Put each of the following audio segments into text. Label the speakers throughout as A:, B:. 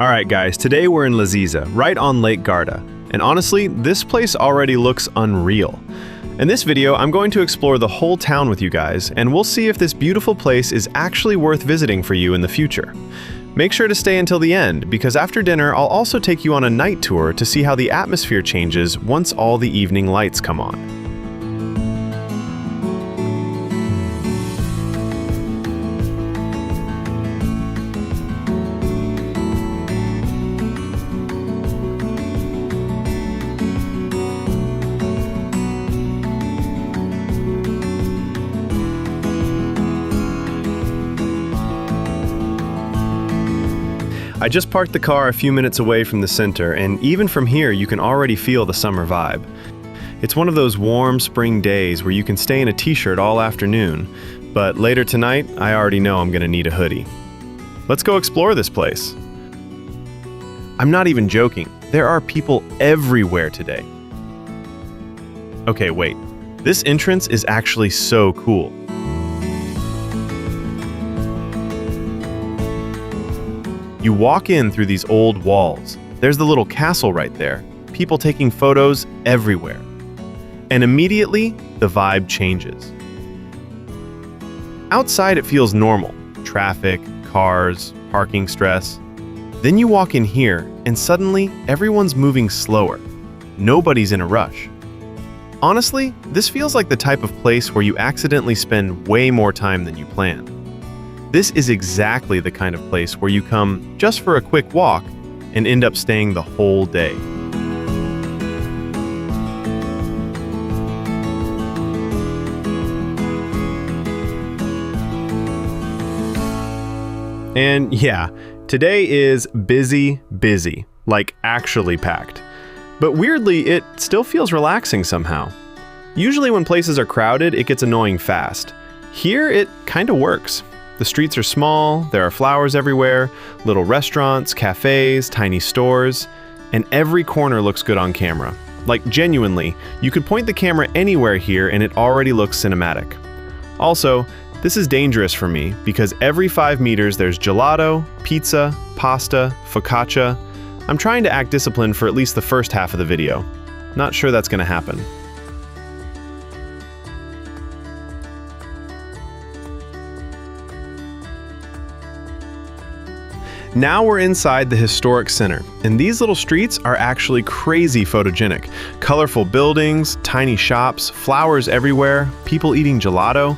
A: Alright guys, today we're in Lazise, right on Lake Garda. And honestly, this place already looks unreal. In this video, I'm going to explore the whole town with you guys, and we'll see if this beautiful place is actually worth visiting for you in the future. Make sure to stay until the end, because after dinner I'll also take you on a night tour to see how the atmosphere changes once all the evening lights come on. I just parked the car a few minutes away from the center, and even from here you can already feel the summer vibe. It's one of those warm spring days where you can stay in a t-shirt all afternoon, but later tonight I already know I'm gonna need a hoodie. Let's go explore this place. I'm not even joking, there are people everywhere today. Okay, wait, this entrance is actually so cool. You walk in through these old walls. There's the little castle right there. People taking photos everywhere. And immediately, the vibe changes. Outside it feels normal. Traffic, cars, parking stress. Then you walk in here, and suddenly, everyone's moving slower. Nobody's in a rush. Honestly, this feels like the type of place where you accidentally spend way more time than you planned. This is exactly the kind of place where you come just for a quick walk and end up staying the whole day. And yeah, today is busy, like actually packed. But weirdly, it still feels relaxing somehow. Usually when places are crowded, it gets annoying fast. Here, it kind of works. The streets are small, there are flowers everywhere, little restaurants, cafes, tiny stores, and every corner looks good on camera. Like genuinely, you could point the camera anywhere here and it already looks cinematic. Also, this is dangerous for me because every 5 meters there's gelato, pizza, pasta, focaccia. I'm trying to act disciplined for at least the first half of the video. Not sure that's gonna happen. Now we're inside the historic center, and these little streets are actually crazy photogenic. Colorful buildings, tiny shops, flowers everywhere, people eating gelato.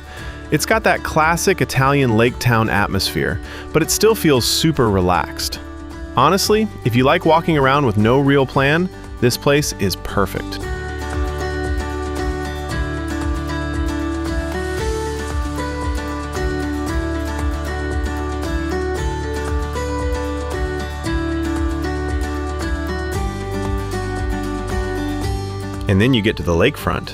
A: It's got that classic Italian lake town atmosphere, but it still feels super relaxed. Honestly, if you like walking around with no real plan, this place is perfect. And then you get to the lakefront.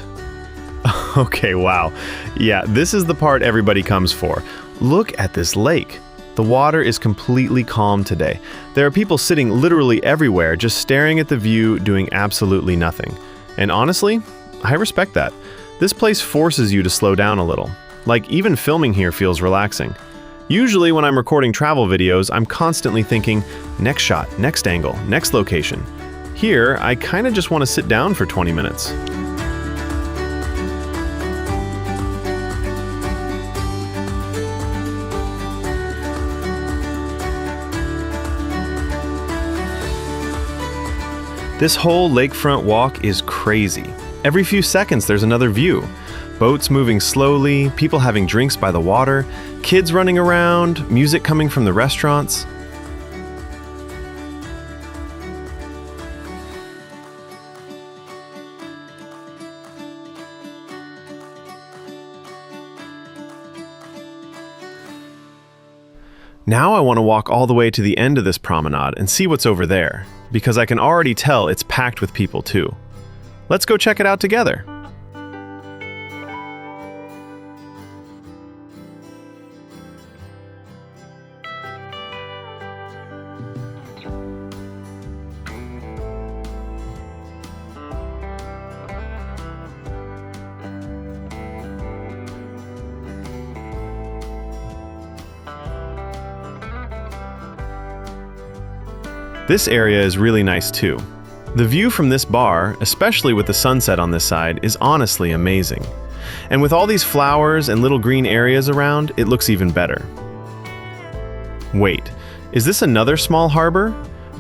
A: Okay, wow. Yeah, this is the part everybody comes for. Look at this lake. The water is completely calm today. There are people sitting literally everywhere, just staring at the view, doing absolutely nothing. And honestly, I respect that. This place forces you to slow down a little. Like, even filming here feels relaxing. Usually when I'm recording travel videos, I'm constantly thinking, next shot, next angle, next location. Here, I kind of just want to sit down for 20 minutes. This whole lakefront walk is crazy. Every few seconds there's another view. Boats moving slowly, people having drinks by the water, kids running around, music coming from the restaurants. Now I want to walk all the way to the end of this promenade and see what's over there, because I can already tell it's packed with people too. Let's go check it out together. This area is really nice too. The view from this bar, especially with the sunset on this side, is honestly amazing. And with all these flowers and little green areas around, it looks even better. Wait, is this another small harbor?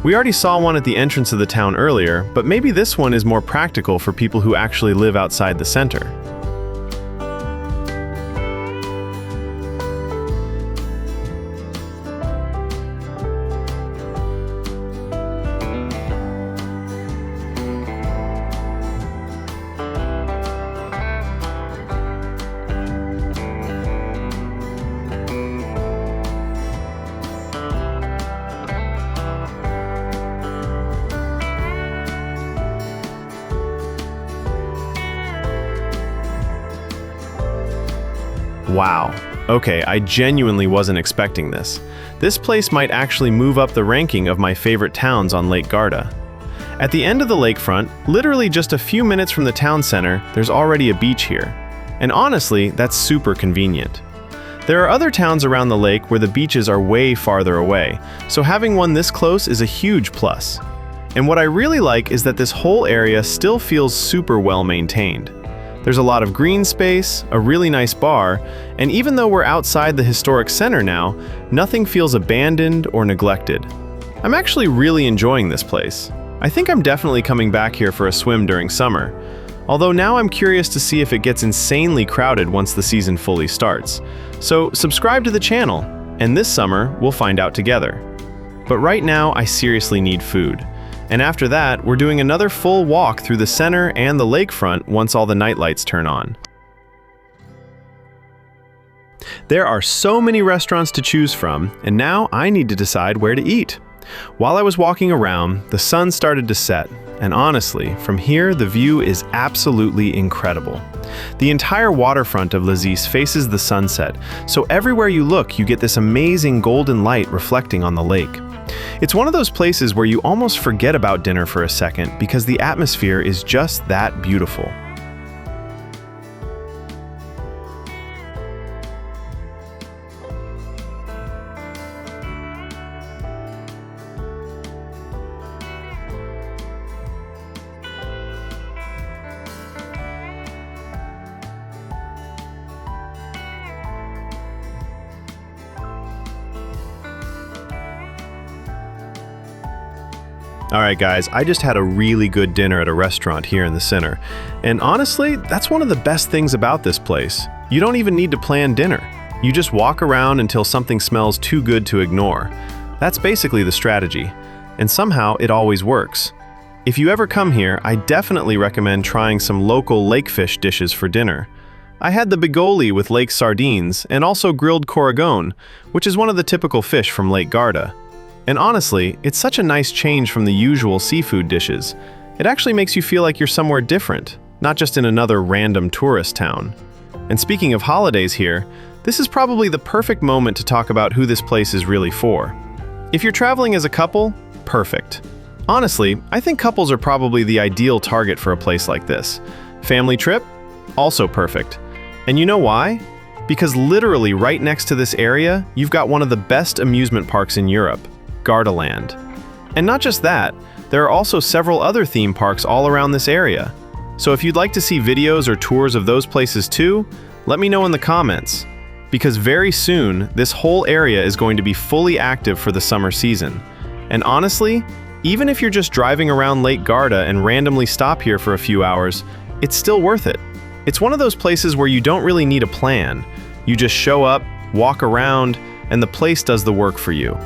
A: We already saw one at the entrance of the town earlier, but maybe this one is more practical for people who actually live outside the center. Wow. Okay, I genuinely wasn't expecting this. This place might actually move up the ranking of my favorite towns on Lake Garda. At the end of the lakefront, literally just a few minutes from the town center, there's already a beach here. And honestly, that's super convenient. There are other towns around the lake where the beaches are way farther away, so having one this close is a huge plus. And what I really like is that this whole area still feels super well maintained. There's a lot of green space, a really nice bar, and even though we're outside the historic center now, nothing feels abandoned or neglected. I'm actually really enjoying this place. I think I'm definitely coming back here for a swim during summer, although now I'm curious to see if it gets insanely crowded once the season fully starts. So subscribe to the channel, and this summer we'll find out together. But right now I seriously need food. And after that, we're doing another full walk through the center and the lakefront once all the nightlights turn on. There are so many restaurants to choose from, and now I need to decide where to eat. While I was walking around, the sun started to set, and honestly, from here the view is absolutely incredible. The entire waterfront of Lazise faces the sunset, so everywhere you look you get this amazing golden light reflecting on the lake. It's one of those places where you almost forget about dinner for a second because the atmosphere is just that beautiful. Alright guys, I just had a really good dinner at a restaurant here in the center. And honestly, that's one of the best things about this place. You don't even need to plan dinner. You just walk around until something smells too good to ignore. That's basically the strategy. And somehow it always works. If you ever come here, I definitely recommend trying some local lake fish dishes for dinner. I had the bigoli with lake sardines and also grilled coregone, which is one of the typical fish from Lake Garda. And honestly, it's such a nice change from the usual seafood dishes. It actually makes you feel like you're somewhere different, not just in another random tourist town. And speaking of holidays here, this is probably the perfect moment to talk about who this place is really for. If you're traveling as a couple, perfect. Honestly, I think couples are probably the ideal target for a place like this. Family trip? Also perfect. And you know why? Because literally right next to this area, you've got one of the best amusement parks in Europe. Gardaland. And not just that, there are also several other theme parks all around this area. So if you'd like to see videos or tours of those places too, let me know in the comments. Because very soon, this whole area is going to be fully active for the summer season. And honestly, even if you're just driving around Lake Garda and randomly stop here for a few hours, it's still worth it. It's one of those places where you don't really need a plan. You just show up, walk around, and the place does the work for you.